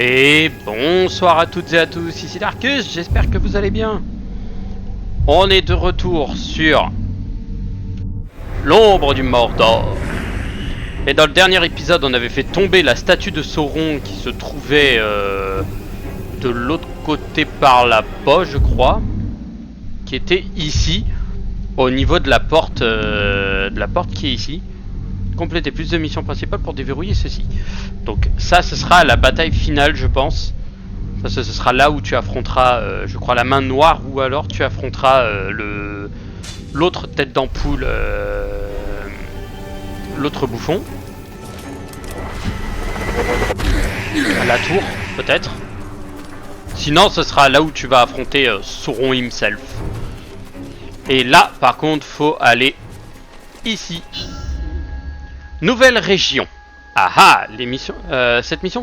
Et bonsoir à toutes et à tous, ici Darkus, j'espère que vous allez bien. On est de retour sur l'ombre du Mordor. Et dans le dernier épisode, on avait fait tomber la statue de Sauron qui se trouvait de l'autre côté par là-bas, je crois. Qui était ici, au niveau de la porte qui est ici. Compléter plus de missions principales pour déverrouiller ceci. Donc ça, ce sera la bataille finale, je pense. Ça, ce sera là où tu affronteras, je crois, la main noire, ou alors tu affronteras l'autre tête d'ampoule, l'autre bouffon. À la tour, peut-être. Sinon, ce sera là où tu vas affronter Sauron himself. Et là, par contre, faut aller ici. Nouvelle région. Ah, cette mission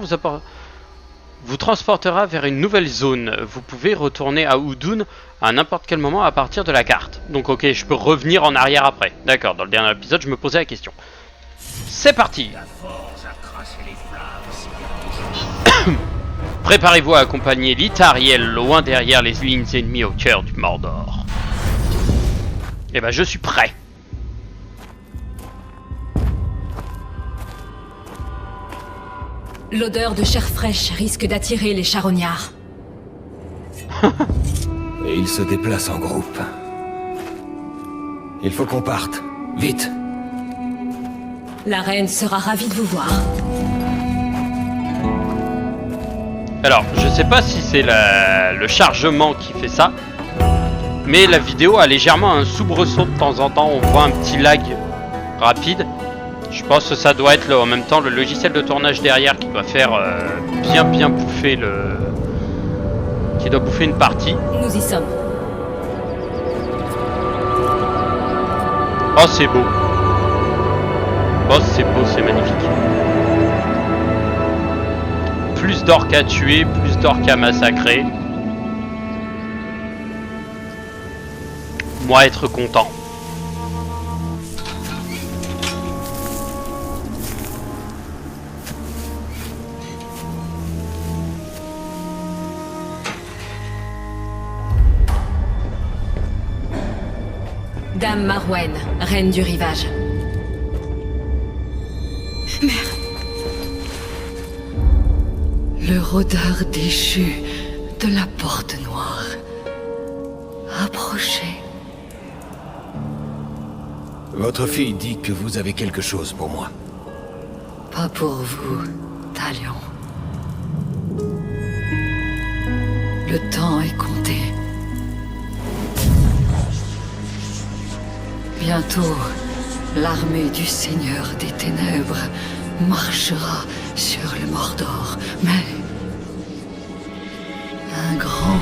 vous transportera vers une nouvelle zone. Vous pouvez retourner à Udun à n'importe quel moment à partir de la carte. Donc ok, je peux revenir en arrière après. D'accord, dans le dernier épisode, je me posais la question. C'est parti. Préparez-vous à accompagner l'Itariel loin derrière les lignes ennemies au cœur du Mordor. Et ben, je suis prêt. L'odeur de chair fraîche risque d'attirer les charognards. Et ils se déplacent en groupe. Il faut qu'on parte. Vite. La reine sera ravie de vous voir. Alors, je sais pas si c'est le chargement qui fait ça, mais la vidéo a légèrement un soubresaut de temps en temps. On voit un petit lag rapide. Je pense que ça doit être en même temps le logiciel de tournage derrière qui doit faire bien bouffer qui doit bouffer une partie. Nous y sommes. Oh, c'est beau. Oh, c'est beau, c'est magnifique. Plus d'orques à tuer, plus d'orques à massacrer. Moi, être content. Dame Marwen, reine du rivage. Merde. Le rôdeur déchu de la porte noire. Approchez. Votre fille dit que vous avez quelque chose pour moi. Pas pour vous, Talion. Le temps est compté. Bientôt, l'armée du Seigneur des Ténèbres marchera sur le Mordor, mais un grand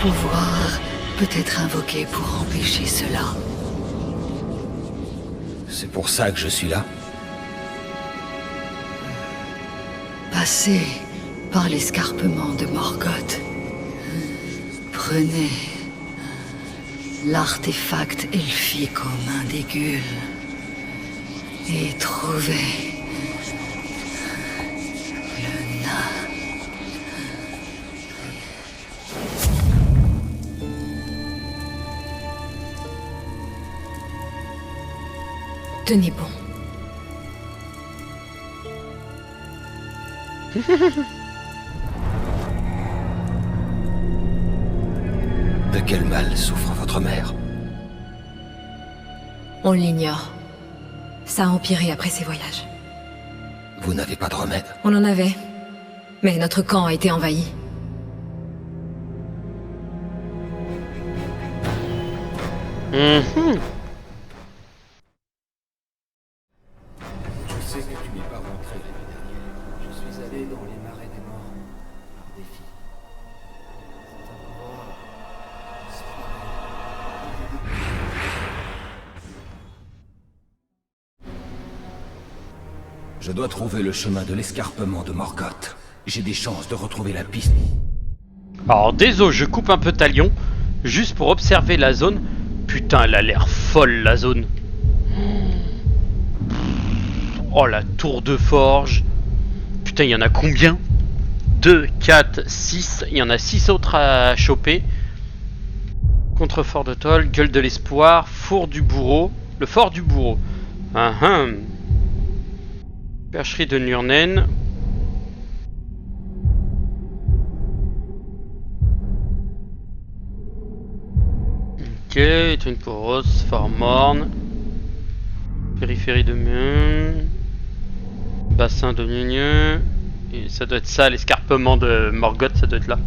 pouvoir peut être invoqué pour empêcher cela. C'est pour ça que je suis là. Passez par l'escarpement de Morgoth. Prenez l'artefact elfique aux mains d'Aegul et trouvez le nain. Tenez bon. De quel mal souffre votre mère? On l'ignore. Ça a empiré après ces voyages. Vous n'avez pas de remède? On en avait. Mais notre camp a été envahi. Je sais que tu n'es pas rentré l'année dernière. Je suis allé dans les marais des morts par défi. C'est un endroit spécial. Je dois trouver le chemin de l'escarpement de Morgoth. J'ai des chances de retrouver la piste. Alors, désolé, je coupe un peu Talion, juste pour observer la zone. Putain, elle a l'air folle, la zone. Oh, la tour de forge. Putain, il y en a combien? 2, 4, 6. Il y en a 6 autres à choper. Contrefort de Toll, gueule de l'espoir, four du bourreau. Le fort du bourreau. Percherie de Nurnen. Ok, Twin Poros, Fort Morne. Périphérie de Meun. Bassin de Gneux. Et ça doit être ça, l'escarpement de Morgoth, ça doit être là.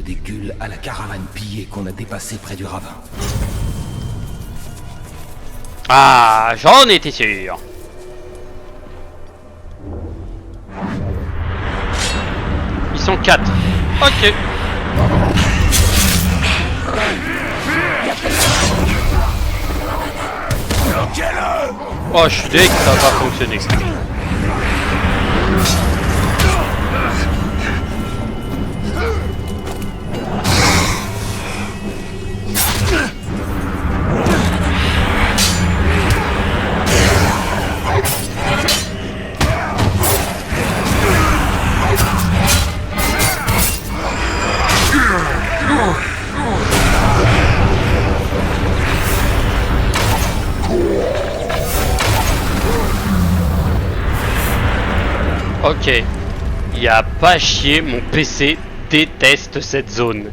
Des gueules à la caravane pillée qu'on a dépassée près du ravin. Ah, j'en étais sûr. Ils sont 4. Ok. Oh, je suis deg, ça va pas fonctionner. Ok, y a pas à chier, mon PC déteste cette zone.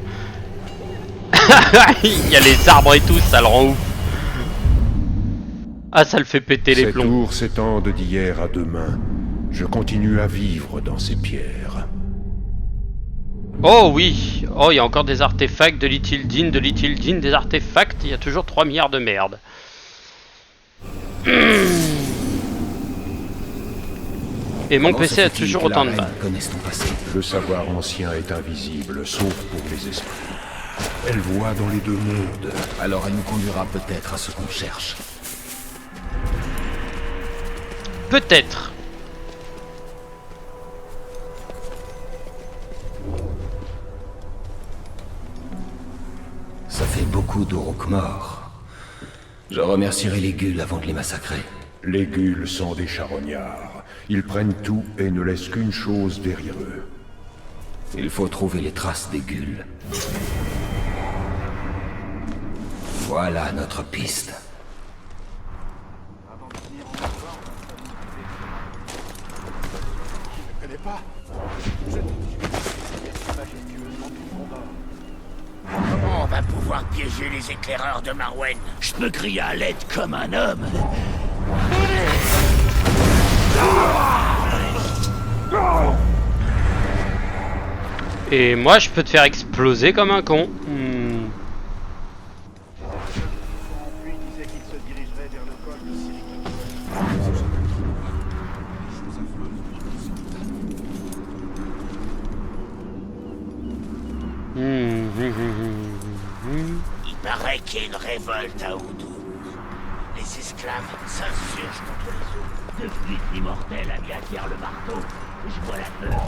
Il y a les arbres et tout, ça le rend ouf. Ah, ça le fait péter les Ces plombs. tours s'étendent d'hier à demain. Je continue à vivre dans ces pierres. Oh oui, oh il y a encore des artefacts, de l'Ithildine, des artefacts, il y a toujours 3 milliards de merde. Et mon PC a toujours autant de mal. Le savoir ancien est invisible, sauf pour les esprits. Elle voit dans les deux mondes. Alors elle nous conduira peut-être à ce qu'on cherche. Peut-être. Ça fait beaucoup d'Uruk morts. Je remercierai les Guls avant de les massacrer. Les Guls sont des charognards. Ils prennent tout et ne laissent qu'une chose derrière eux. Il faut trouver les traces des Guls. Voilà notre piste. Comment on va pouvoir piéger les éclaireurs de Marwen? Je peux crier à l'aide comme un homme. Et moi je peux te faire exploser comme un con. Il paraît qu'il y a une révolte à Oudou. Les esclaves s'insurgent contre les autres. Depuis que l'immortel a mis à terre le marteau, je vois la peur.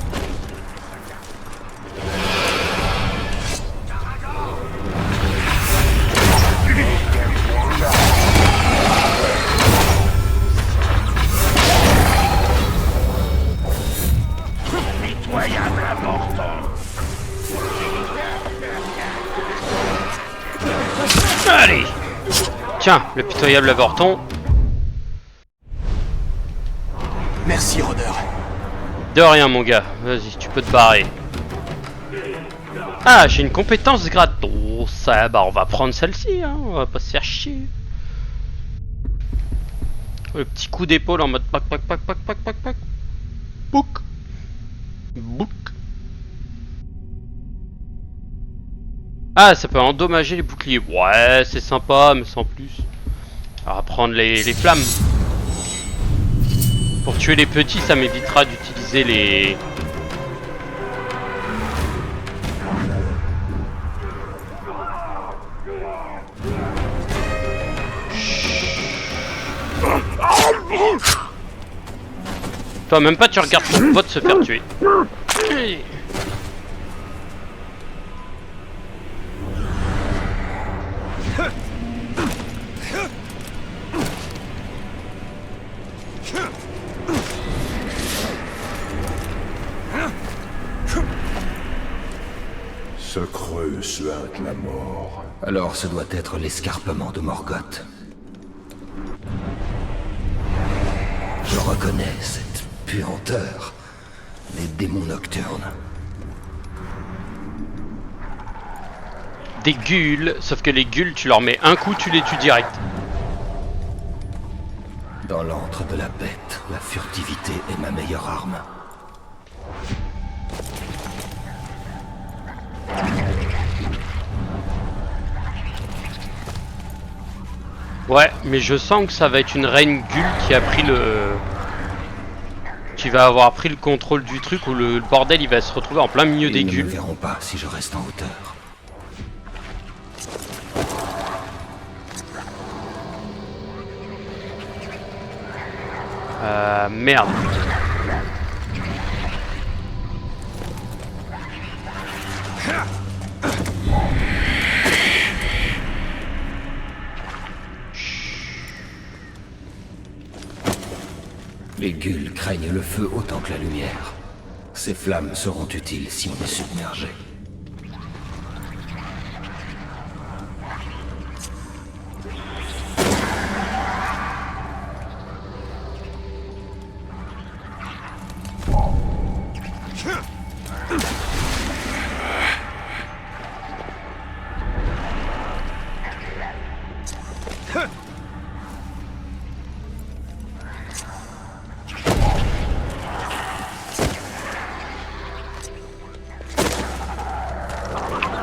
Pitoyable important. Allez. Tiens, le pitoyable avorton. Merci, rôdeur. De rien mon gars, vas-y, tu peux te barrer. Ah, j'ai une compétence gratos. Ça, bah on va prendre celle-ci, hein. On va pas se faire chier. Le petit coup d'épaule en mode pac pac pac pac pac pac pac. Bouk. Bouk. Ah, ça peut endommager les boucliers. Ouais, c'est sympa, mais sans plus. On va prendre les flammes. Pour tuer les petits, ça m'évitera d'utiliser les... Toi, même pas tu regardes ton pote se faire tuer. Ce creux suinte la mort. Alors ce doit être l'escarpement de Morgoth. Je reconnais cette puanteur. Les démons nocturnes. Des ghouls, sauf que les ghouls, tu leur mets un coup, tu les tues direct. Dans l'antre de la bête, la furtivité est ma meilleure arme. Ouais, mais je sens que ça va être une reine ghoul qui a pris le... qui va avoir pris le contrôle du truc, où le bordel il va se retrouver en plein milieu des Ils ne me ghouls. verront pas si je reste en hauteur. Merde. Les ghouls craignent le feu autant que la lumière. Ces flammes seront utiles si on est submergé.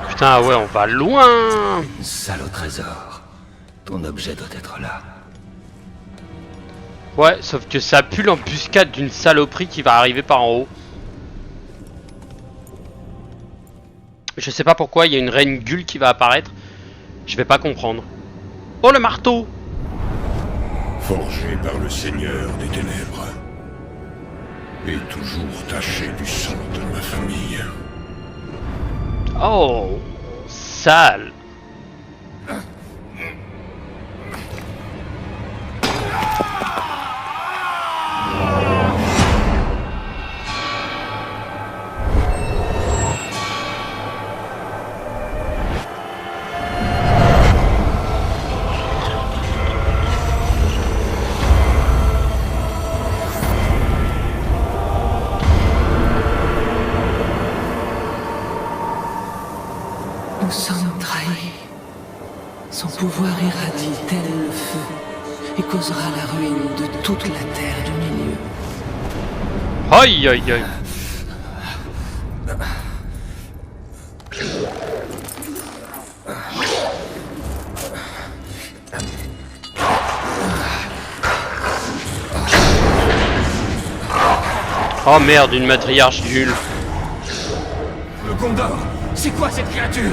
Putain, ouais, on va loin. Sale au trésor. Ton objet doit être là. Ouais, sauf que ça pue l'embuscade d'une saloperie qui va arriver par en haut. Je sais pas pourquoi, il y a une reine ghoul qui va apparaître. Je vais pas comprendre. Oh, le marteau! Forgé par le Seigneur des Ténèbres. Et toujours taché du sang de ma famille. Oh, sale. Nous sommes trahis. Son pouvoir irradie tel le feu et causera la ruine de toute la terre du milieu. Aïe, aïe, aïe. Oh merde, une matriarche ghoul. Le Gondor! C'est quoi cette créature?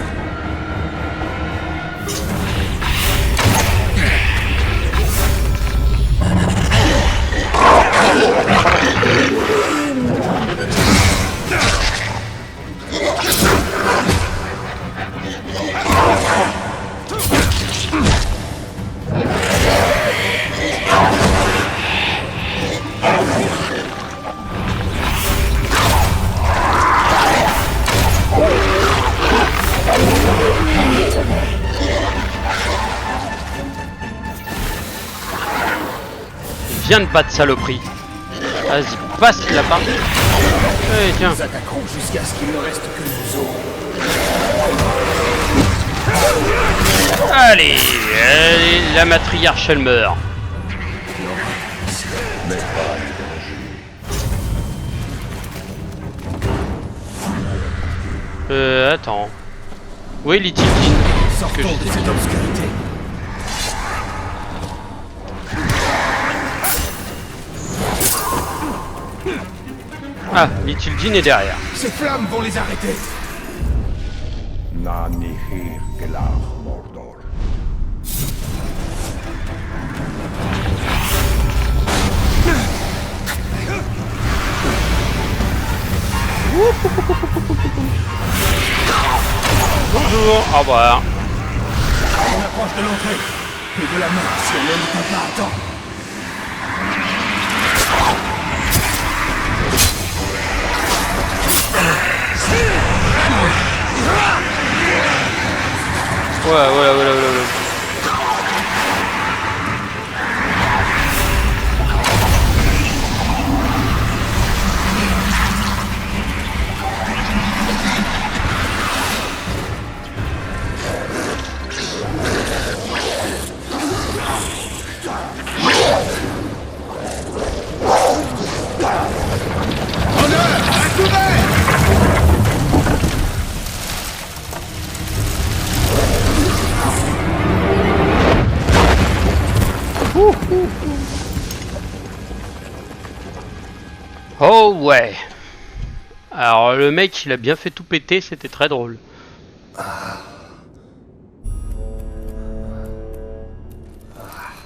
Viens de battre saloperie. Vas-y, passe la part. Eh tiens. Nous attaquerons jusqu'à ce qu'il ne reste que nous autres. Allez, allez, la matriarche elle meurt. Attends. Où est Little Jean? Sortons de cette obscurité. Ah, Little Jean est derrière. Ces flammes vont les arrêter. Nanihir Gelar Mordor. Bonjour, au revoir. On approche de l'entrée. Et de la mort si on ne peut pas attendre. Voilà. Oh ouais. Alors le mec il a bien fait tout péter, c'était très drôle.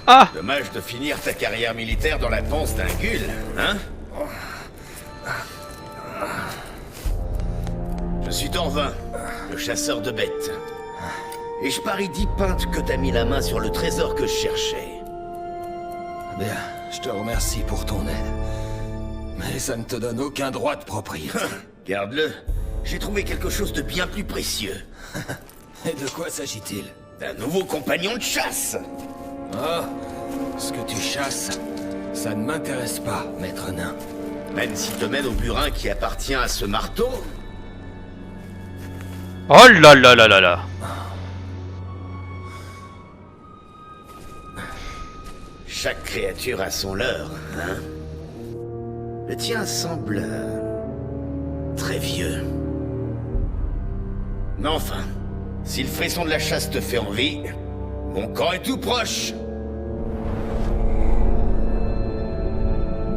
Ah! Dommage de finir ta carrière militaire dans la panse d'un Ghoul, hein? Je suis Torvin, le chasseur de bêtes. Et je parie 10 pintes que t'as mis la main sur le trésor que je cherchais. Bien, je te remercie pour ton aide. Mais ça ne te donne aucun droit de propriété. Garde-le, j'ai trouvé quelque chose de bien plus précieux. Et de quoi s'agit-il? D'un nouveau compagnon de chasse. Oh, ce que tu chasses, ça ne m'intéresse pas, maître nain. Même s'il te mène au burin qui appartient à ce marteau. Oh là là là là là. Chaque créature a son leurre, hein? Le tien semble... très vieux. Mais enfin, si le frisson de la chasse te fait envie, mon camp est tout proche.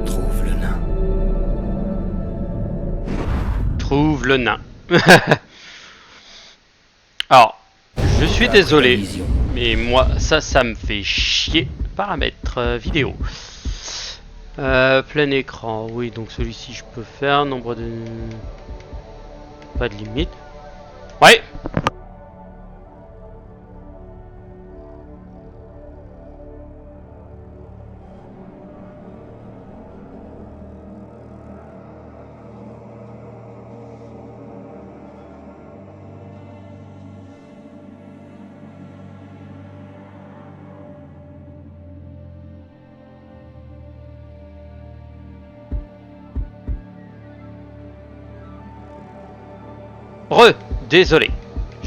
Trouve le nain. Trouve le nain. Alors, je suis désolé, mais moi ça me fait chier. Paramètres vidéo. Plein écran, oui, donc celui-ci je peux faire. Nombre de... Pas de limite. Ouais. Désolé.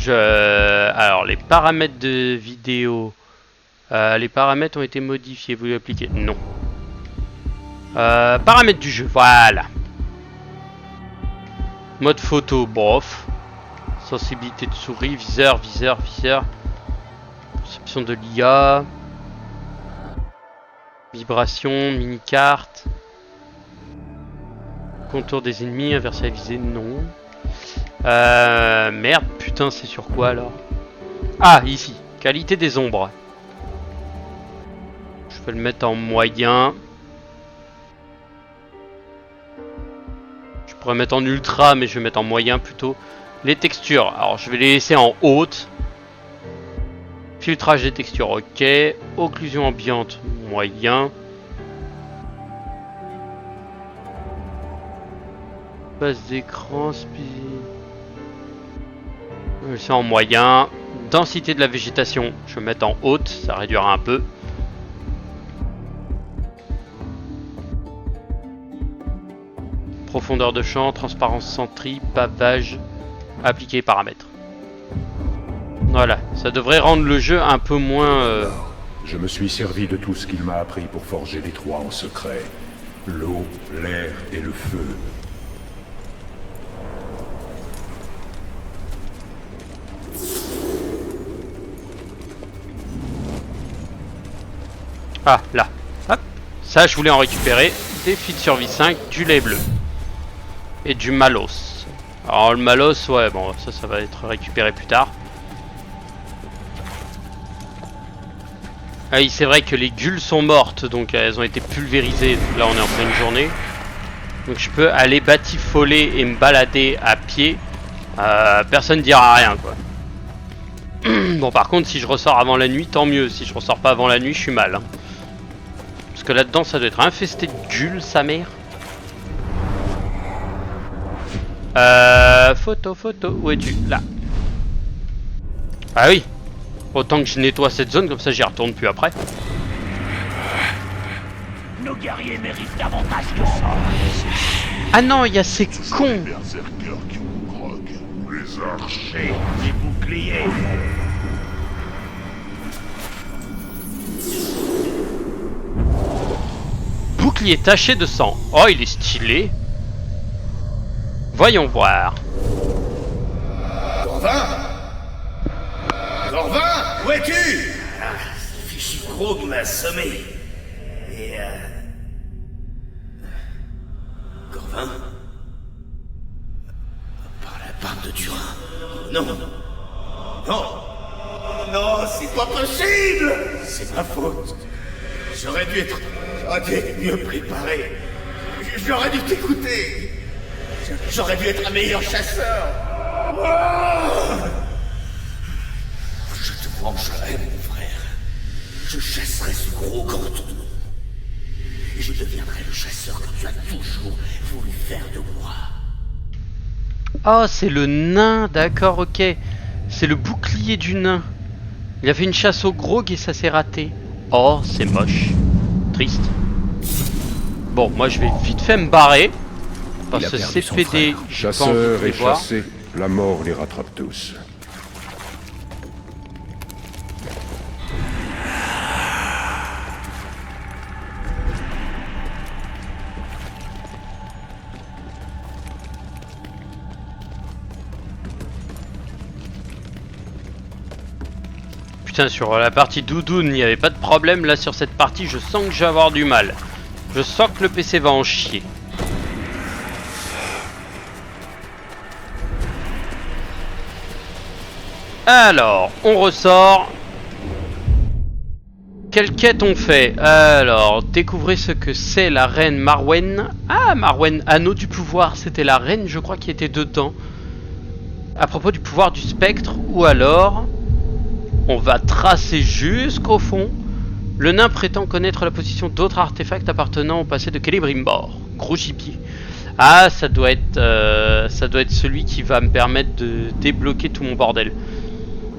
Alors, les paramètres de vidéo. Les paramètres ont été modifiés. Vous les appliquez? Non. Paramètres du jeu. Voilà. Mode photo. Bof. Sensibilité de souris. Viseur. Perception de l'IA. Vibration. Mini-carte. Contour des ennemis. Inverser la visée. Non. Merde, putain, c'est sur quoi alors? Ah, ici, qualité des ombres. Je peux le mettre en moyen. Je pourrais mettre en ultra, mais je vais mettre en moyen plutôt. Les textures, alors je vais les laisser en haute. Filtrage des textures, ok. Occlusion ambiante, moyen. Base d'écran, c'est en moyen. Densité de la végétation, je vais mettre en haute, ça réduira un peu. Profondeur de champ, transparence centrée, pavage, appliquer paramètres. Voilà, ça devrait rendre le jeu un peu moins... Je me suis servi de tout ce qu'il m'a appris pour forger les trois en secret. L'eau, l'air et le feu. Ah, là. Hop. Ça, je voulais en récupérer. Défi de survie 5, du lait bleu. Et du malos. Alors, le malos, ouais, bon, ça va être récupéré plus tard. Ah oui, c'est vrai que les gueules sont mortes, donc elles ont été pulvérisées. Là, on est en pleine journée. Donc, je peux aller batifoler et me balader à pied. Personne ne dira rien, quoi. Bon, par contre, si je ressors avant la nuit, tant mieux. Si je ressors pas avant la nuit, je suis mal. Hein. Parce que là-dedans, ça doit être infesté de gueules, sa mère. Photo. Où es-tu? Là. Ah oui. Autant que je nettoie cette zone, comme ça j'y retourne plus après. Nos guerriers méritent davantage que ça. Ah non, il y a ces cons. Les berserkers qui vous croquent, ou les archers. Les boucliers. Bouclier taché de sang. Oh, il est stylé. Voyons voir. Corvin Corvin, où es-tu? Fichu Krog m'a assommé. Et Corvin? Par la barbe de Turin. Non. Non Non, c'est pas possible. C'est ma faute. J'aurais dû être mieux préparé. J'aurais dû t'écouter. J'aurais dû être un meilleur chasseur. Je te vengerai, mon frère. Je chasserai ce gros grand ton nom. Et je deviendrai le chasseur que tu as toujours voulu faire de moi. Oh, c'est le nain, d'accord, ok. C'est le bouclier du nain. Il a fait une chasse au grog et ça s'est raté. Oh, c'est moche. Triste. Bon, moi je vais vite fait me barrer. Parce que c'est fait des... Chasseurs et chassés, la mort les rattrape tous. Putain, sur la partie doudoune, il n'y avait pas de problème. Là, sur cette partie, je sens que je vais avoir du mal. Je sens que le PC va en chier. Alors, on ressort. Quelle quête on fait? Alors, découvrez ce que c'est la reine Marwen. Ah, Marwen, anneau du pouvoir. C'était la reine, je crois, qui était dedans. À propos du pouvoir du spectre. Ou alors, on va tracer jusqu'au fond. Le nain prétend connaître la position d'autres artefacts appartenant au passé de Celebrimbor. Gros gibier. Ah, ça doit être celui qui va me permettre de débloquer tout mon bordel.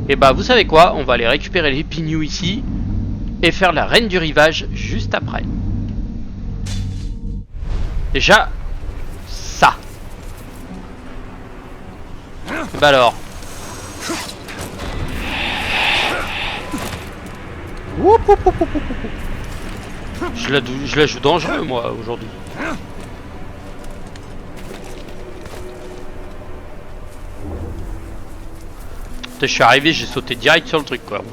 Et bah, vous savez quoi? On va aller récupérer les pignous ici et faire la reine du rivage juste après. Déjà, ça. Bah alors. Oup, oup, oup, oup, oup, oup. Je la joue dangereux, moi, aujourd'hui. Je suis arrivé, j'ai sauté direct sur le truc, quoi.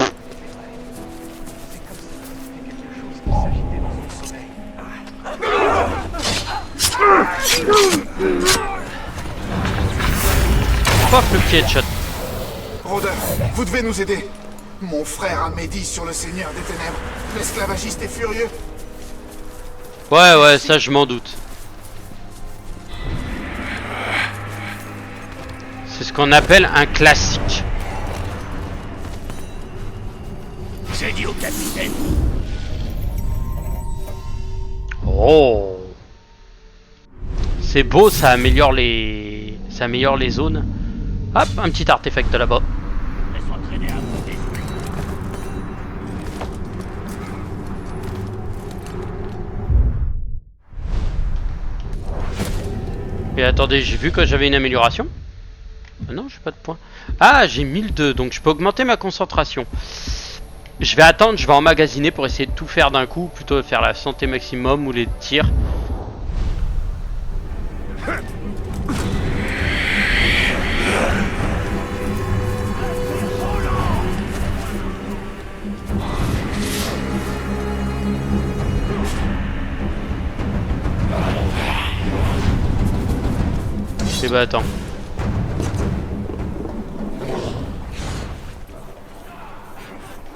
Paf, le petit headshot. Rôdeur, vous devez nous aider. Mon frère a médit sur le Seigneur des Ténèbres. L'esclavagiste est furieux. Ouais, ça je m'en doute. C'est ce qu'on appelle un classique. J'ai dit au capitaine. Oh. C'est beau, ça améliore les zones. Hop, un petit artefact là-bas. Laisse-moi traîner à côté. Et attendez, j'ai vu que j'avais une amélioration. Ah non, j'ai pas de points. Ah, j'ai 1002, donc je peux augmenter ma concentration. Je vais attendre, je vais emmagasiner pour essayer de tout faire d'un coup, plutôt faire la santé maximum ou les tirs. Et bah attends.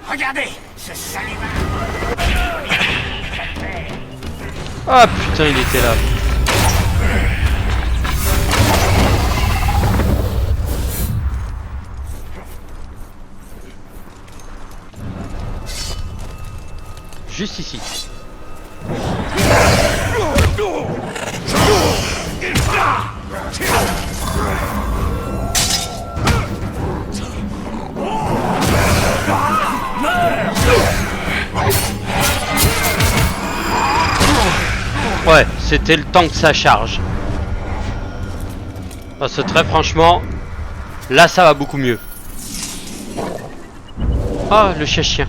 Regardez, ce salima. Ah putain, il était là. Juste ici. Ouais, c'était le temps que ça charge. Parce que très franchement, là ça va beaucoup mieux. Ah, le chien.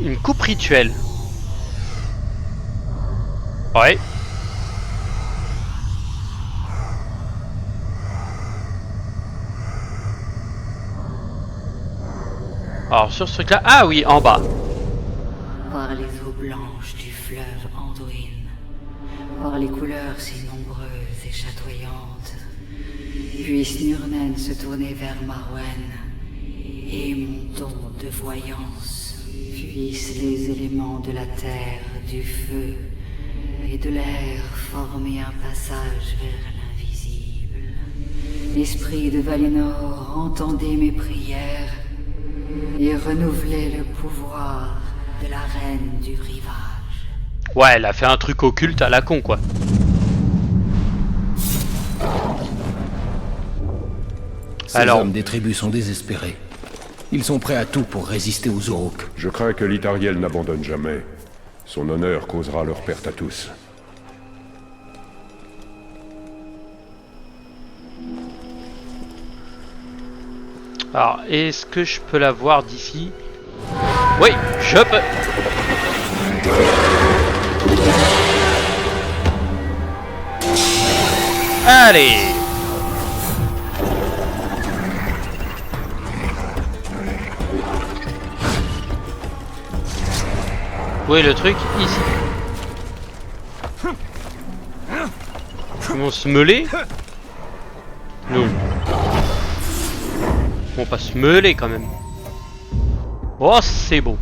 Une coupe rituelle. Ouais. Alors sur ce truc là, ah oui, en bas. Par les eaux blanches du fleuve Anduin, par les couleurs si nombreuses et chatoyantes, puisse Nurnen se tourner vers Marwen, et mon don de voyance, puissent les éléments de la terre, du feu et de l'air former un passage vers l'invisible. Esprit de Valinor, entendez mes prières et renouvelez le pouvoir de la reine du rivage. Ouais, elle a fait un truc occulte à la con, quoi. Ces hommes des tribus sont désespérés. Ils sont prêts à tout pour résister aux Uruk. Je crains que l'Itariel n'abandonne jamais. Son honneur causera leur perte à tous. Alors, est-ce que je peux la voir d'ici? Oui, je peux. Allez. Où est le truc? Ici. Ils vont se meuler? Non. Ils vont pas se meuler quand même. Oh, c'est beau.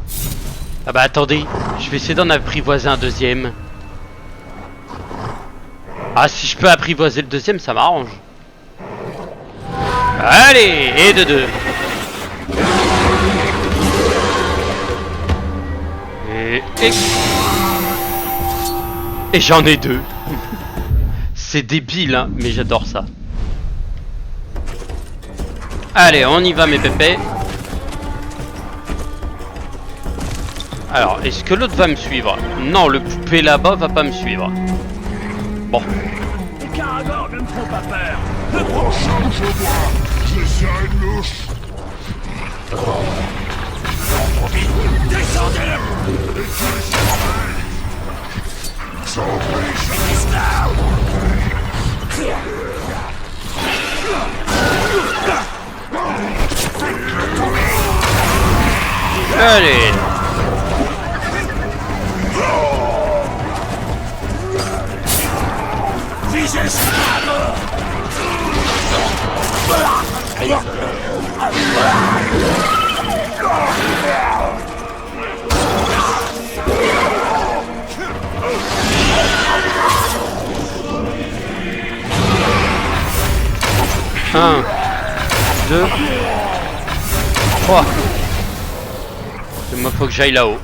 Ah bah attendez, je vais essayer d'en apprivoiser un deuxième. Ah, si je peux apprivoiser le deuxième, ça m'arrange. Allez, et de deux. Et j'en ai deux. C'est débile, hein, mais j'adore ça. Allez, on y va, mes pépés. Alors, est-ce que l'autre va me suivre? Non, le poupée là-bas va pas me suivre. Bon. Les caragors ne me font pas peur. Le prochain, je vois. J'essaierai de le... Descendez! Allez. Un, deux, trois. Moi, faut que j'aille là-haut.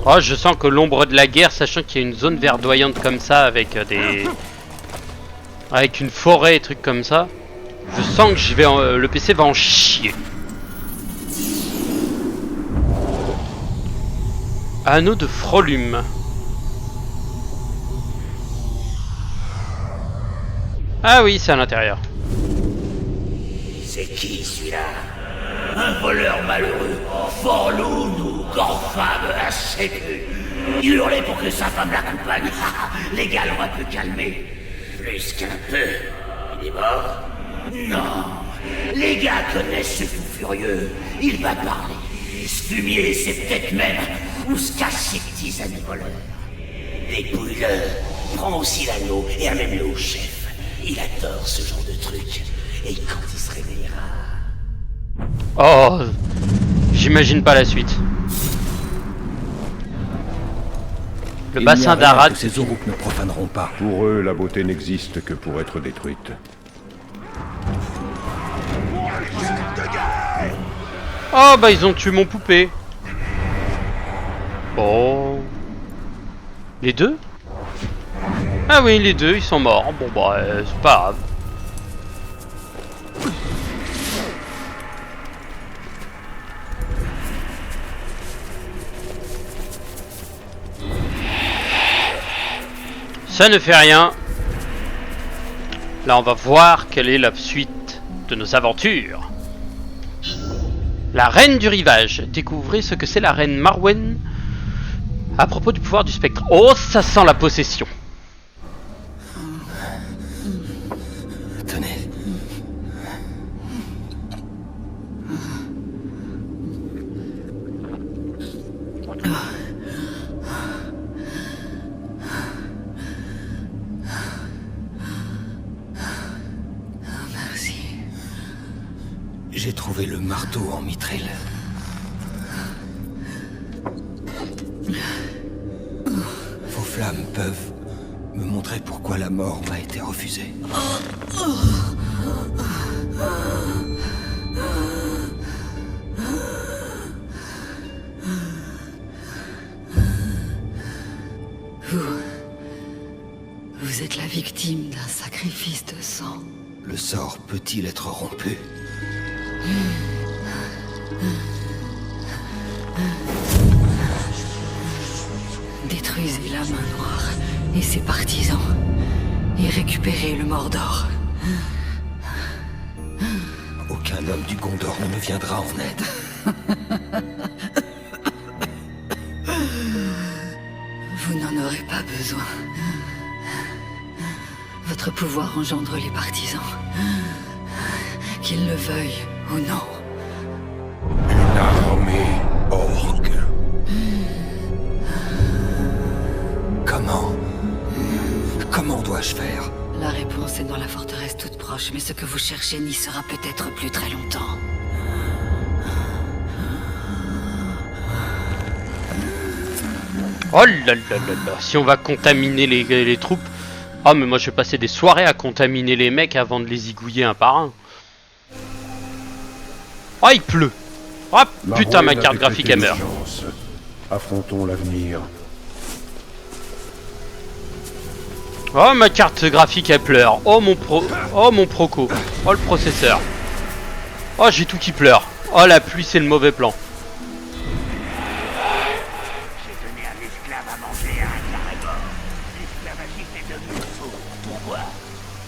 Oh, je sens que l'ombre de la guerre, sachant qu'il y a une zone verdoyante comme ça, avec avec une forêt et trucs comme ça, je sens que je vais le PC va en chier. Anneau de Frolume. Ah oui, c'est à l'intérieur. C'est qui celui-là? Un voleur malheureux, Forloun ou Gorfab insécu. Il hurlait pour que sa femme l'accompagne. Les gars l'ont un peu calmé. Plus qu'un peu. Il est mort? Non. Les gars connaissent ce fou furieux. Il va parler. Ce fumier, c'est peut-être même où se cachent ses petits amis voleurs. Dépouille-le. Prends aussi l'anneau et amène-le au chef. Il adore ce genre de truc. Et quand il se réveillera... Oh, j'imagine pas la suite. Le bassin d'Arad. Ces Uruk ne profaneront pas. Pour eux, la beauté n'existe que pour être détruite. Oh bah ils ont tué mon poupée. Bon. Les deux? Ah oui, les deux, ils sont morts. Bon bah, c'est pas grave. Ça ne fait rien. Là, on va voir quelle est la suite de nos aventures. La reine du rivage. Découvrez ce que c'est la reine Marwen à propos du pouvoir du spectre. Oh, ça sent la possession. Tenez. Merci. J'ai trouvé le marteau en mithril. Vos flammes peuvent me montrer pourquoi la mort m'a été refusée. Vous êtes la victime d'un sacrifice de sang. Le sort peut-il être rompu? Détruisez la main noire et ses partisans et récupérez le Mordor. Aucun homme du Gondor ne me viendra en aide. Vous n'en aurez pas besoin. Votre pouvoir engendre les partisans. Qu'ils le veuillent ou non. Une armée orque. Comment dois-je faire? La réponse est dans la forteresse toute proche, mais ce que vous cherchez n'y sera peut-être plus très longtemps. Oh là là là là. Si on va contaminer les troupes... Oh mais moi je vais passer des soirées à contaminer les mecs avant de les zigouiller un par un. Oh il pleut. Oh putain ma carte graphique elle meurt. Affrontons l'avenir. Oh ma carte graphique elle pleure. Oh mon proco. Oh le processeur. Oh j'ai tout qui pleure. Oh la pluie c'est le mauvais plan. J'ai donné un esclave à manger à un carré-mort. L'esclavagiste est devenu faux. Pourquoi?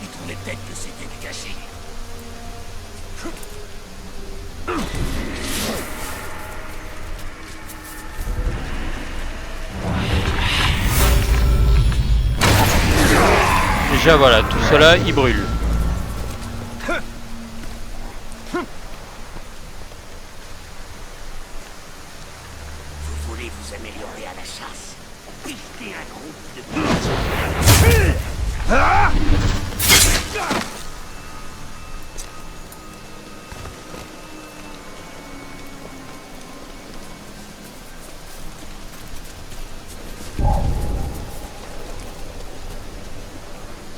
Il trouvait peut-être que c'était du gâchis. Déjà voilà, tout cela il brûle. Vous voulez vous améliorer à la chasse? Pistez un groupe de...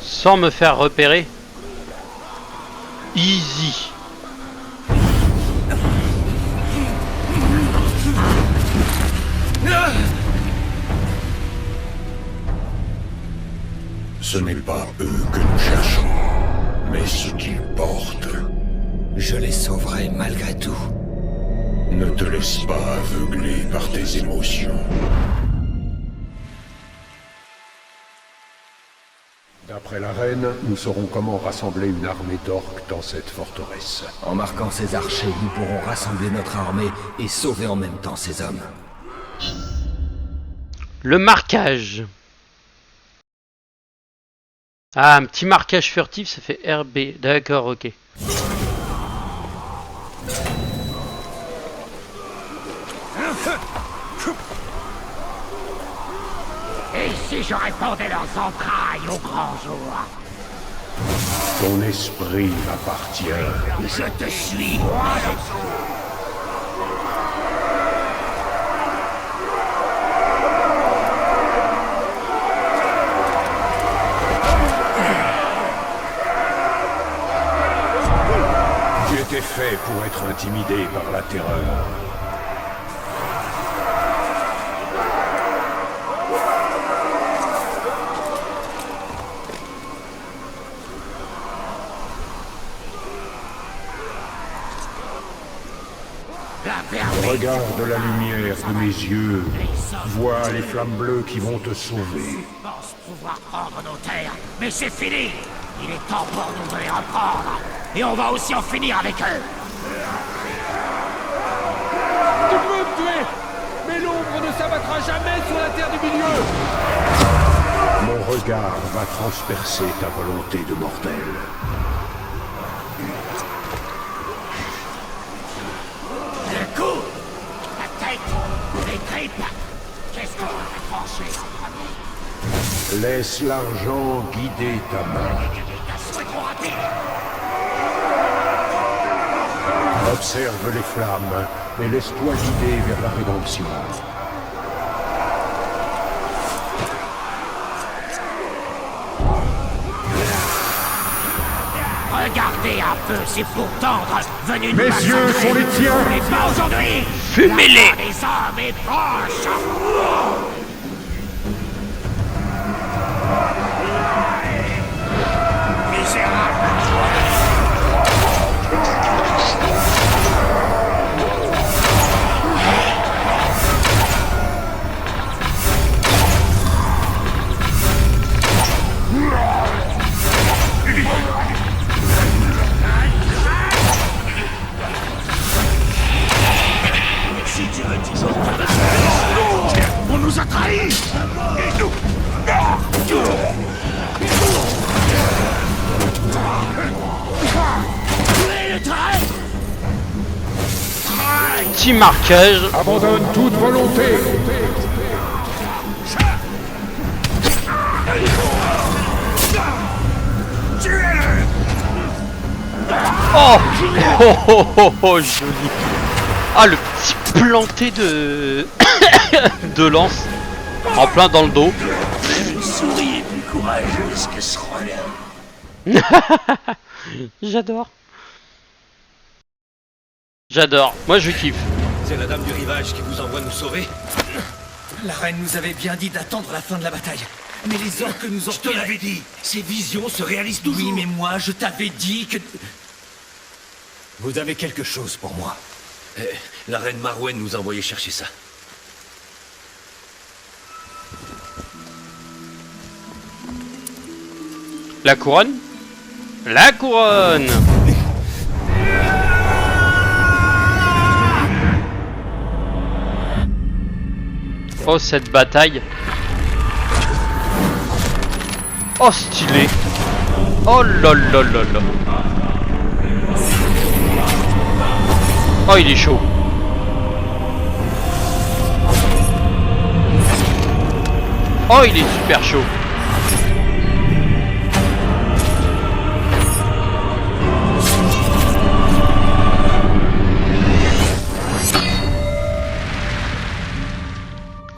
Sans me faire repérer. Easy. Ce n'est pas eux que nous cherchons, mais ce qu'ils portent. Je les sauverai malgré tout. Ne te laisse pas aveugler par tes émotions. D'après la reine, nous saurons comment rassembler une armée d'orques dans cette forteresse. En marquant ces archers, nous pourrons rassembler notre armée et sauver en même temps ces hommes. Le marquage. Ah, un petit marquage furtif, ça fait RB. D'accord, ok. Et si je répandais leurs entrailles au grand jour? Ton esprit m'appartient. Je te suis. Tu étais fait pour être intimidé par la terreur. Regarde la lumière de mes yeux. Vois les flammes bleues qui vont te sauver. Pense pouvoir prendre nos terres, mais c'est fini. Il est temps pour nous de les reprendre. Et on va aussi en finir avec eux. Tu peux me tuer, mais l'ombre ne s'abattra jamais sur la terre du milieu. Mon regard va transpercer ta volonté de mortel. Le cou, la tête, les tripes. Qu'est-ce qu'on va trancher en premier? Laisse l'argent guider ta main. C'est trop rapide. Observe les flammes et laisse-toi guider vers la rédemption. Regardez un peu, c'est pourtant venu Mes yeux sont les tiens. Mais pas aujourd'hui. Fumez-les. La fin des hommes est proche. Misérable. Si tu veux, disons. On nous a trahis. Et nous. Le train. Petit marquage. Abandonne toute volonté. Oh oh oh oh oh, joli. Ah, le petit planté de de lance en plein dans le dos. Une souris est plus courageuse que ce royaume. J'adore. J'adore. Moi je kiffe. C'est la dame du rivage qui vous envoie nous sauver? La reine nous avait bien dit d'attendre la fin de la bataille. Mais les orques nous ont... Je te l'avais dit. Ces visions se réalisent toujours. Oui, mais moi, je t'avais dit que... Vous avez quelque chose pour moi. La reine Marwen nous a envoyé chercher ça. La couronne? La couronne! Oh, cette bataille. Oh, stylé. Oh là là là là. Oh, il est chaud. Oh, il est super chaud.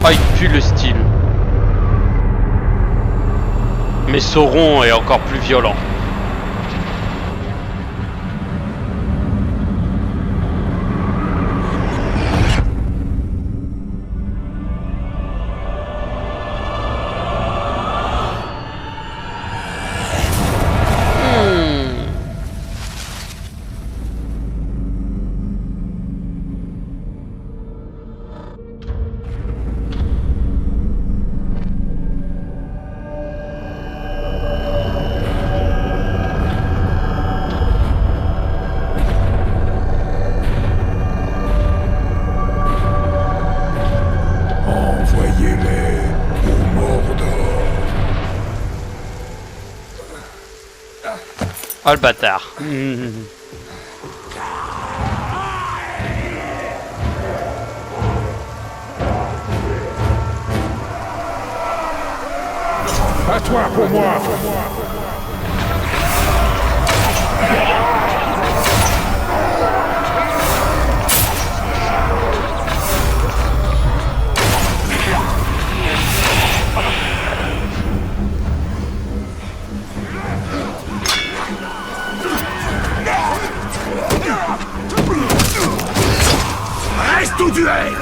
Oh, il pue le style. Mais Sauron est encore plus violent. Oh le bâtard. À toi pour moi. Reste ou tu es!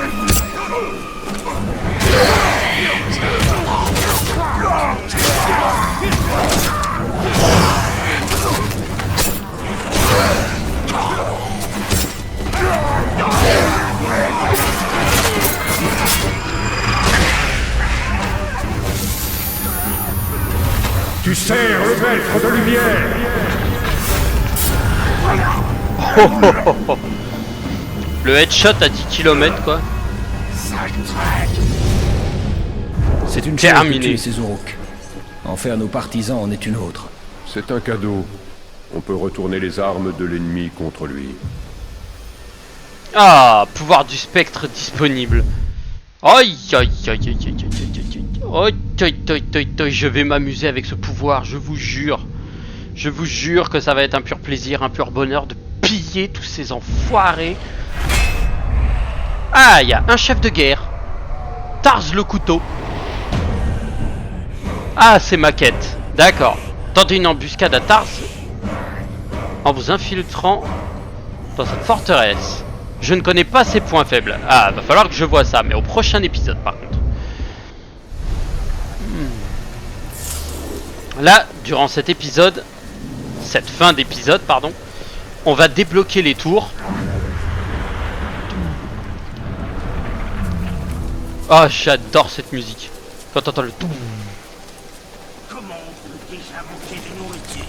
maître de lumière. Le headshot à 10 km quoi. C'est une chose de tuer ces Uruk. En faire nos partisans en est une autre. C'est un cadeau. On peut retourner les armes de l'ennemi contre lui. Ah, pouvoir du spectre disponible. Aïe aïe aïe aïe aïe aïe aïe aïe, je vais m'amuser avec ce pouvoir, je vous jure. Je vous jure que ça va être un pur plaisir, un pur bonheur de piller tous ces enfoirés. Ah, il y a un chef de guerre. Tars le couteau. Ah, c'est ma quête. D'accord. Tentez une embuscade à Tars en vous infiltrant dans cette forteresse. Je ne connais pas ses points faibles. Ah, va falloir que je vois ça, mais au prochain épisode par contre. Là, durant cet épisode, cette fin d'épisode, pardon, on va débloquer les tours. Oh, j'adore cette musique. Quand t'entends le tout. Comment on peut déjà manquer de nourriture?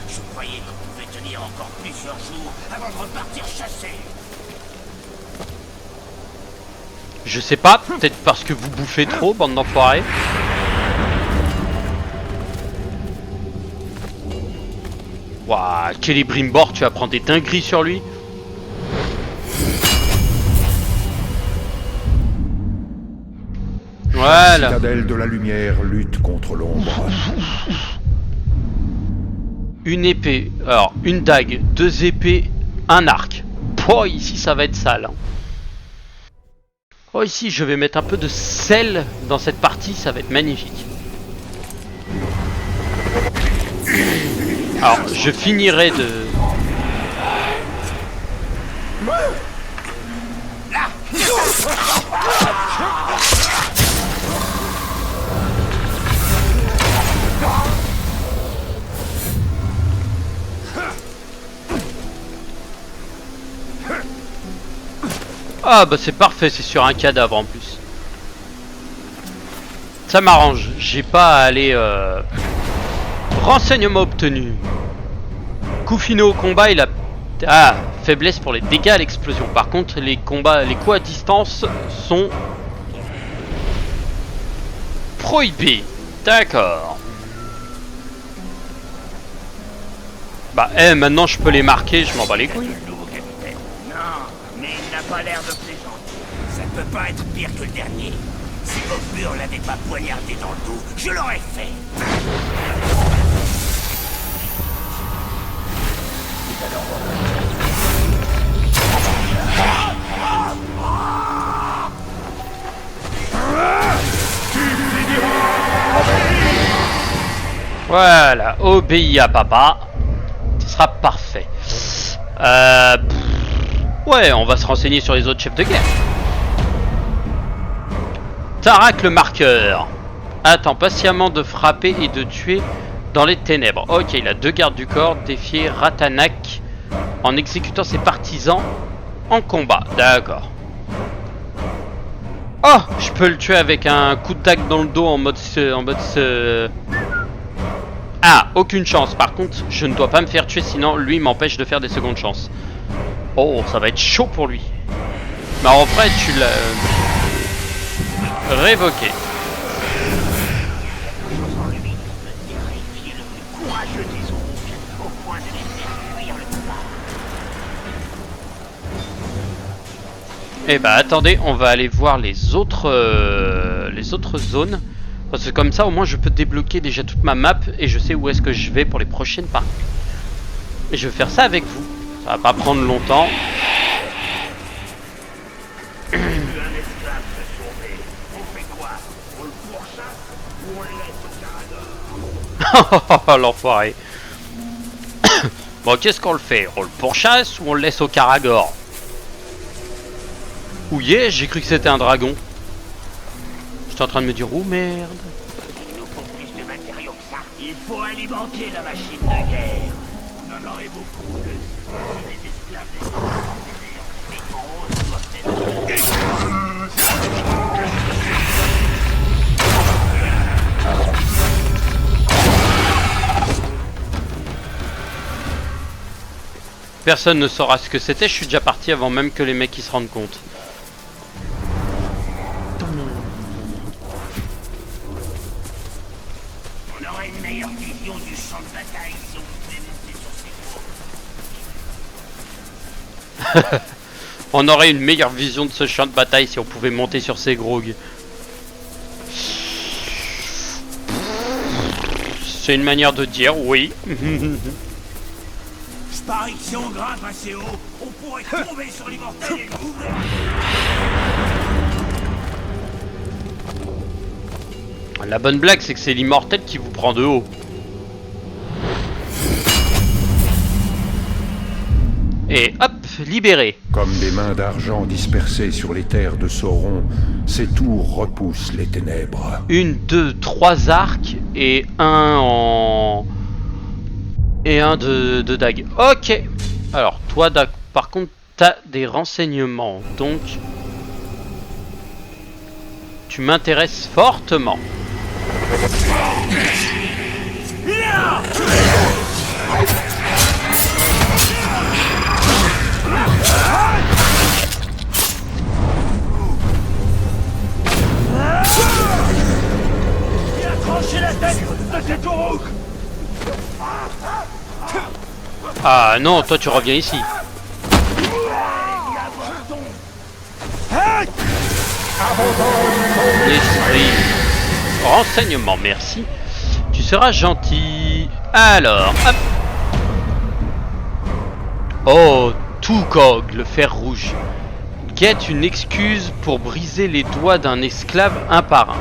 Je croyais qu'on pouvait tenir encore plusieurs jours avant de repartir chasser. Je sais pas, peut-être parce que vous bouffez trop, bande d'enfoirés. Waouh, Celebrimbor, tu vas prendre des dingueries sur lui. Voilà. La citadelle de la lumière lutte contre l'ombre. Une épée, alors une dague, 2 épées, un arc. Oh, ici ça va être sale. Oh, ici je vais mettre un peu de sel dans cette partie, ça va être magnifique. Alors, je finirai de... Ah bah c'est parfait, c'est sur un cadavre en plus. Ça m'arrange, j'ai pas à aller... Renseignement obtenu. Kufino au combat, il a... Ah, faiblesse pour les dégâts à l'explosion. Par contre, les coups à distance sont... prohibés. D'accord. Bah, maintenant je peux les marquer, je m'en bats les couilles. Pas l'air de plaisanter. Ça ne peut pas être pire que le dernier. Si Bobur l'avait pas poignardé dans le dos, je l'aurais fait. Voilà, obéis à papa. Ce sera parfait. Ouais, on va se renseigner sur les autres chefs de guerre. Tarak le marqueur. Attends patiemment de frapper et de tuer dans les ténèbres. Ok, il a 2 gardes du corps. Défier Ratanak en exécutant ses partisans en combat. D'accord. Oh, je peux le tuer avec un coup de dague dans le dos en mode... Ah, aucune chance. Par contre, je ne dois pas me faire tuer, sinon lui m'empêche de faire des secondes chances. Oh, ça va être chaud pour lui. Mais en vrai, tu l'as révoqué. Eh bah attendez, on va aller voir les autres zones. Parce que comme ça, au moins, je peux débloquer déjà toute ma map et je sais où est-ce que je vais pour les prochaines parties. Et je vais faire ça avec vous. Ça va pas prendre longtemps. L'enfoiré. Bon, qu'est-ce qu'on le fait? On le pourchasse ou on le laisse au Karagor? Ouillé, j'ai cru que c'était un dragon. J'étais en train de me dire, oh merde. Il nous faut plus de matériaux que ça. Il faut alimenter la machine de guerre. On en aurait beaucoup plus. Les esclaves Personne ne saura ce que c'était, je suis déjà parti avant même que les mecs ils se rendent compte. On aurait une meilleure vision du champ de bataille si on pouvait monter sur ces grogs. On aurait une meilleure vision de ce champ de bataille si on pouvait monter sur ces grogs. C'est une manière de dire, oui. Je parie que si on grimpe assez haut, on pourrait tomber sur l'immortel et l'ouvrir. La bonne blague, c'est que c'est l'immortel qui vous prend de haut. Et hop, libéré. Comme des mains d'argent dispersées sur les terres de Sauron, ces tours repoussent les ténèbres. 1, 2, 3 arcs et un en... Et un de dague. Ok. Alors, toi, par contre, t'as des renseignements. Donc, tu m'intéresses fortement. Il a tranché la tête de cet Uruk. Ah non, toi tu reviens ici. Esprit. Renseignement, merci. Tu seras gentil. Alors, hop. Oh, Tougog, le fer rouge. Guette une excuse pour briser les doigts d'un esclave un par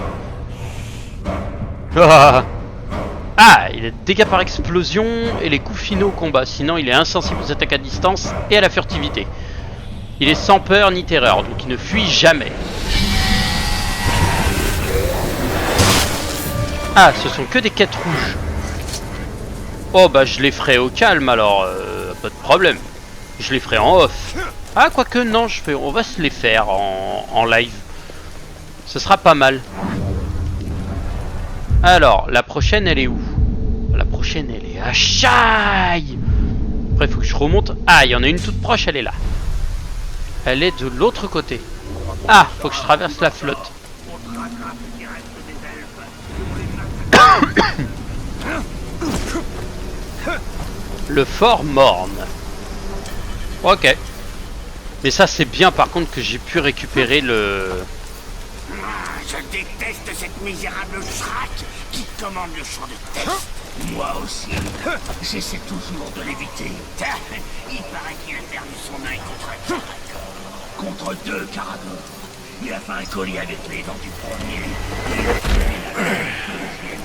un. Ah, il a dégâts par explosion et les coups finaux au combat. Sinon, il est insensible aux attaques à distance et à la furtivité. Il est sans peur ni terreur, donc il ne fuit jamais. Ah, ce sont que des quêtes rouges. Oh, bah je les ferai au calme alors, pas de problème. Je les ferai en off. Ah, quoique non, on va se les faire en live. Ce sera pas mal. Alors, la prochaine, elle est où? La prochaine, elle est à Chaille. Après, il faut que je remonte. Ah, il y en a une toute proche, elle est là. Elle est de l'autre côté. Ah, faut que je traverse la flotte. Le fort Morne. Ok. Mais ça, c'est bien, par contre, que j'ai pu récupérer le... Je déteste cette misérable Shrek qui commande le champ de test. Moi aussi. J'essaie toujours de l'éviter. Il paraît qu'il a perdu son œil contre deux Caragors. Il a fait un collier avec les dents du premier. Il a tiré la tête du deuxième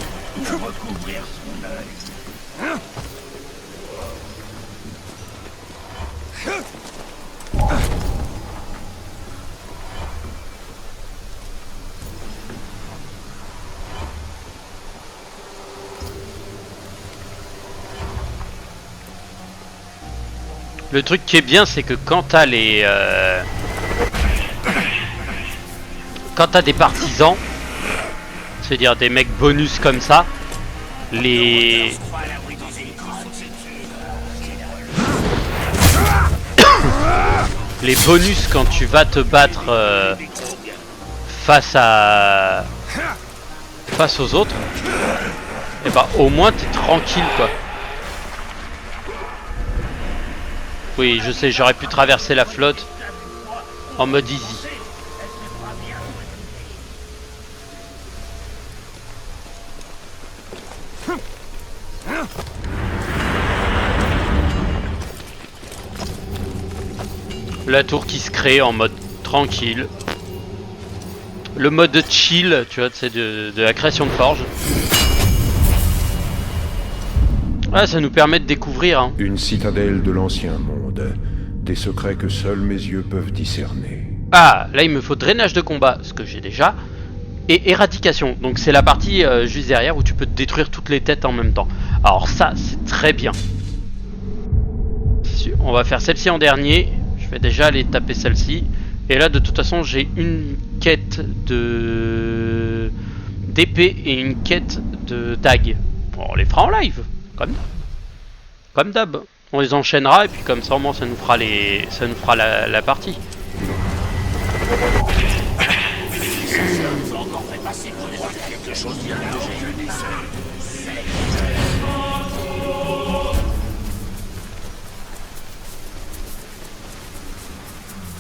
pour recouvrir son œil. Le truc qui est bien, c'est que quand t'as les... Quand t'as des partisans, c'est-à-dire des mecs bonus comme ça, les bonus quand tu vas te battre face aux autres, et bah au moins t'es tranquille quoi. Oui, je sais, j'aurais pu traverser la flotte en mode easy. La tour qui se crée en mode tranquille. Le mode chill, tu vois, c'est de la création de forge. Ah, ça nous permet de découvrir. Hein. Une citadelle de l'ancien monde. Des secrets que seuls mes yeux peuvent discerner. Ah, là il me faut drainage de combat, ce que j'ai déjà. Et éradication. Donc c'est la partie juste derrière où tu peux détruire toutes les têtes en même temps. Alors ça, c'est très bien. On va faire celle-ci en dernier. Je vais déjà aller taper celle-ci. Et là, de toute façon, j'ai une quête d'épée et une quête de dague. Bon, on les fera en live. Comme d'hab. On les enchaînera et puis comme ça au moins ça nous fera la partie.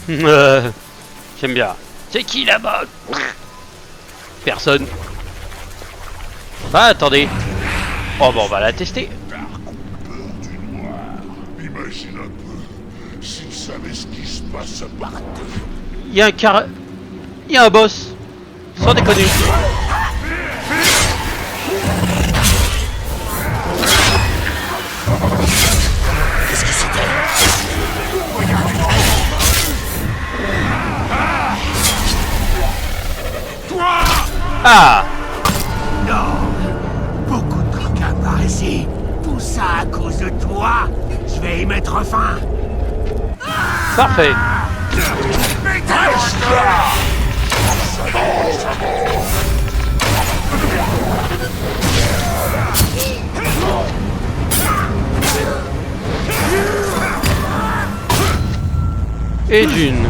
J'aime bien. C'est qui là-bas? Personne. Ah, attendez. Oh bon, on va la tester. Imagine un peu, s'il savait ce qui se passe partout. Il y a un boss. Sans déconner. Qu'est-ce que c'était? Ah! Non! Beaucoup de tracas par ici. Tout ça à cause de toi. Je vais y mettre fin. Parfait. Et d'une.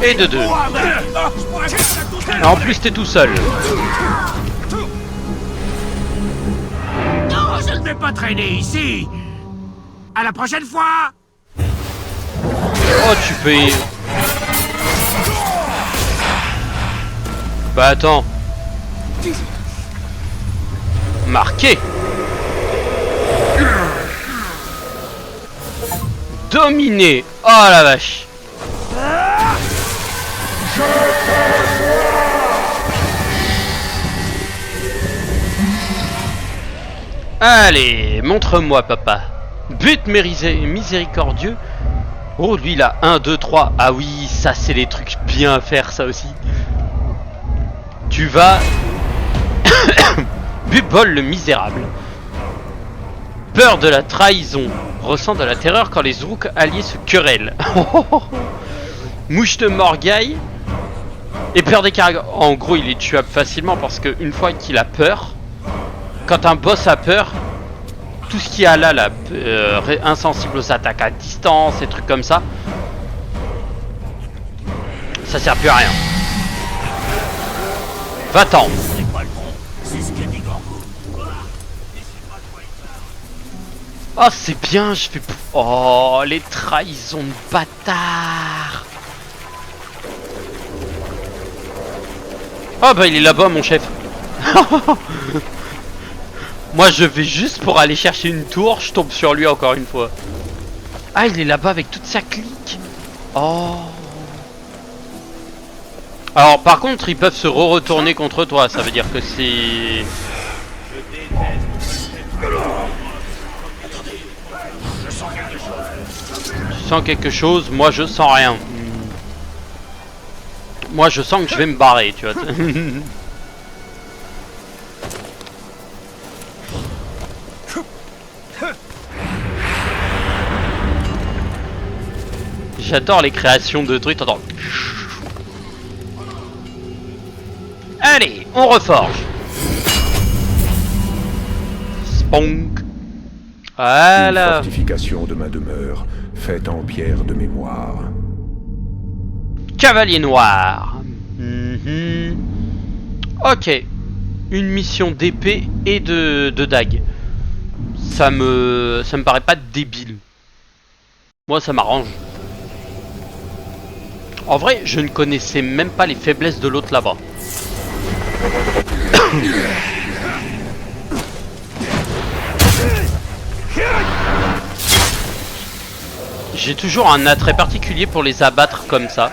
Et de deux. Et en plus t'es tout seul. Non, je ne vais pas traîner ici. À la prochaine fois. Oh tu peux y... Bah attends. Marqué. Dominé. Oh la vache. Allez, montre-moi papa. But miséricordieux. Oh lui là, 1, 2, 3. Ah oui, ça c'est les trucs bien à faire ça aussi. Tu vas... Bubol le misérable. Peur de la trahison. Ressent de la terreur quand les Uruk alliés se querellent. Mouche de Morgaï. Et peur des caragors. En gros il est tuable facilement parce que une fois qu'il a peur, quand un boss a peur, tout ce qu'il y a là, insensible aux attaques à distance, et trucs comme ça, ça sert plus à rien. Va-t'en. Oh c'est bien, je fais... Oh les trahisons de bâtard. Oh bah il est là-bas mon chef. Moi je vais juste pour aller chercher une tour, je tombe sur lui encore une fois. Ah il est là-bas avec toute sa clique. Oh. Alors par contre ils peuvent se retourner contre toi, ça veut dire que c'est... Tu sens quelque chose, moi je sens rien. Moi je sens que je vais me barrer, tu vois. J'adore les créations de trucs, attends. Allez, on reforge. Spunk. Voilà. Une fortification de ma demeure, faite en pierre de mémoire. Cavalier noir. Ok. Une mission d'épée et de dague. Ça me paraît pas débile. Moi ça m'arrange. En vrai, je ne connaissais même pas les faiblesses de l'autre là-bas. J'ai toujours un attrait particulier pour les abattre comme ça.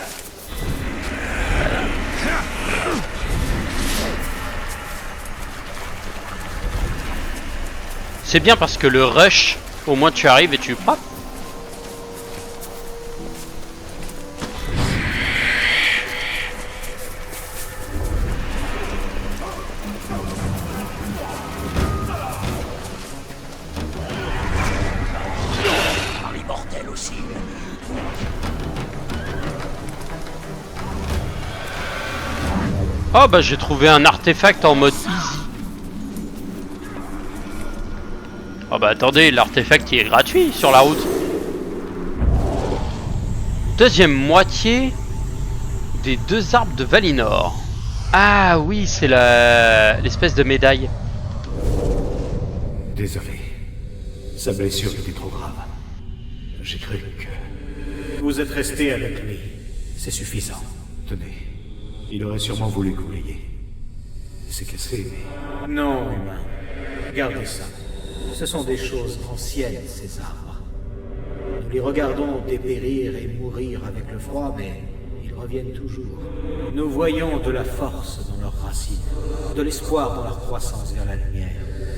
C'est bien parce que le rush, au moins tu arrives et tu frappes. Oh bah j'ai trouvé un artefact en mode easy. Oh bah attendez, l'artefact il est gratuit sur la route. Deuxième moitié des 2 arbres de Valinor. Ah oui, c'est l'espèce de médaille. Désolé. Sa blessure était trop grave. J'ai cru que... Vous êtes resté avec lui. C'est suffisant. Tenez. Il aurait sûrement voulu que vous l'ayez. C'est cassé, mais... Non, humain. Gardez ça. Ce sont des choses anciennes, ces arbres. Nous les regardons dépérir et mourir avec le froid, mais ils reviennent toujours. Nous voyons de la force dans leurs racines, de l'espoir dans leur croissance vers la lumière.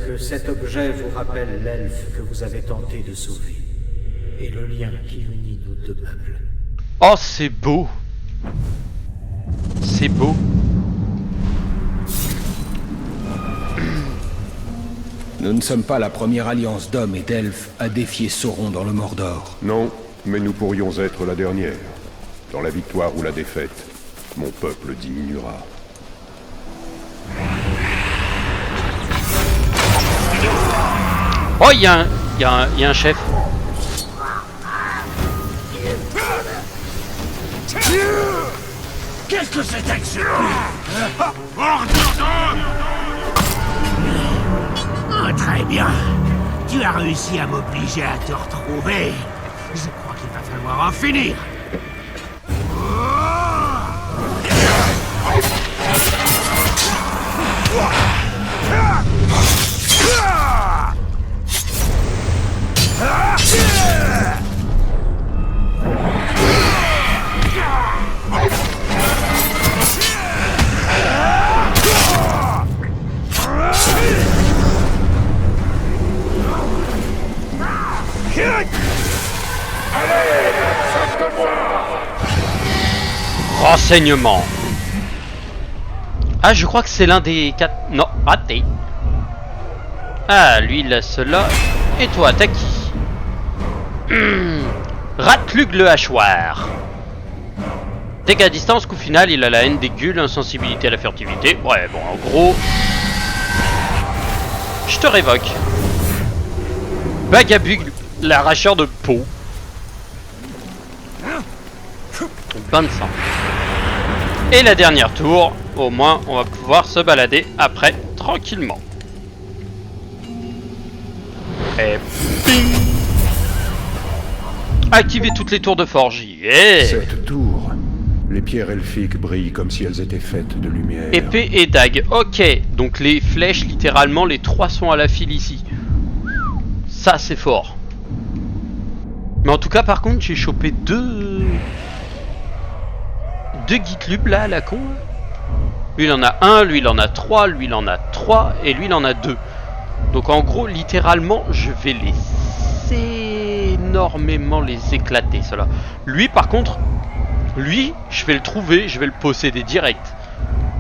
Que cet objet vous rappelle l'elfe que vous avez tenté de sauver, et le lien qui unit nos 2 peuples. Oh, c'est beau. C'est beau. Nous ne sommes pas la première alliance d'hommes et d'elfes à défier Sauron dans le Mordor. Non, mais nous pourrions être la dernière. Dans la victoire ou la défaite, mon peuple diminuera. Oh, il y a un chef. Qu'est-ce que c'était que ce... Oh, très bien. Tu as réussi à m'obliger à te retrouver. Je crois qu'il va falloir en finir. Renseignement. Ah, je crois que c'est l'un des 4... Non, raté. Ah, lui il a cela. Et toi, t'as qui? Ratlug le hachoir. Dégâts à distance, coup final, il a la haine des gueules, insensibilité à la furtivité. Ouais, bon, en gros... Je te révoque. Bagabug, l'arracheur de peau. Bain de sang. Et la dernière tour, au moins on va pouvoir se balader après tranquillement. Et ping. Activer toutes les tours de forge. Yeah. Cette tour, les pierres elfiques brillent comme si elles étaient faites de lumière. Épée et dague. Ok, donc les flèches, littéralement, les 3 sont à la file ici. Ça, c'est fort. Mais en tout cas, par contre, j'ai chopé 2 Gitlub là, à la con. Lui, il en a 1, lui, il en a 3, lui, il en a 3, et lui, il en a 2. Donc, en gros, littéralement, je vais les énormément les éclater, cela. Lui, par contre, lui, je vais le trouver, je vais le posséder direct.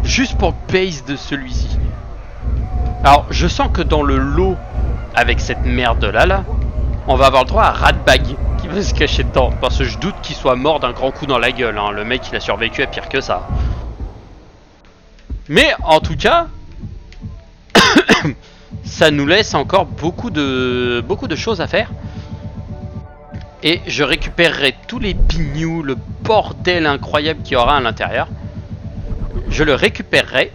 Juste pour le pace de celui-ci. Alors, je sens que dans le lot, avec cette merde là, on va avoir le droit à Radbag qui va se cacher dedans. Parce que je doute qu'il soit mort d'un grand coup dans la gueule. Hein. Le mec, il a survécu à pire que ça. Mais, en tout cas, ça nous laisse encore beaucoup de choses à faire. Et je récupérerai tous les pignous, le bordel incroyable qu'il y aura à l'intérieur. Je le récupérerai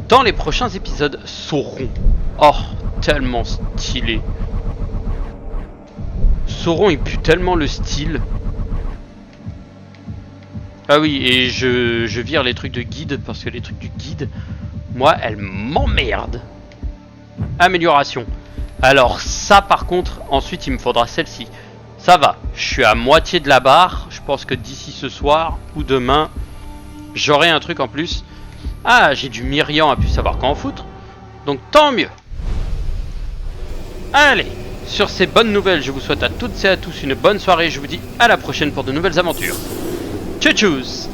dans les prochains épisodes. Sauron. Oh, tellement stylé. Sauron, il pue tellement le style. Ah oui, et je vire les trucs de guide, parce que les trucs du guide, moi, elles m'emmerdent. Amélioration. Alors ça, par contre, ensuite, il me faudra celle-ci. Ça va, je suis à moitié de la barre. Je pense que d'ici ce soir ou demain, j'aurai un truc en plus. Ah, j'ai du Myrian à plus savoir qu'en foutre. Donc tant mieux. Allez, sur ces bonnes nouvelles, je vous souhaite à toutes et à tous une bonne soirée. Je vous dis à la prochaine pour de nouvelles aventures. Tchou tchous.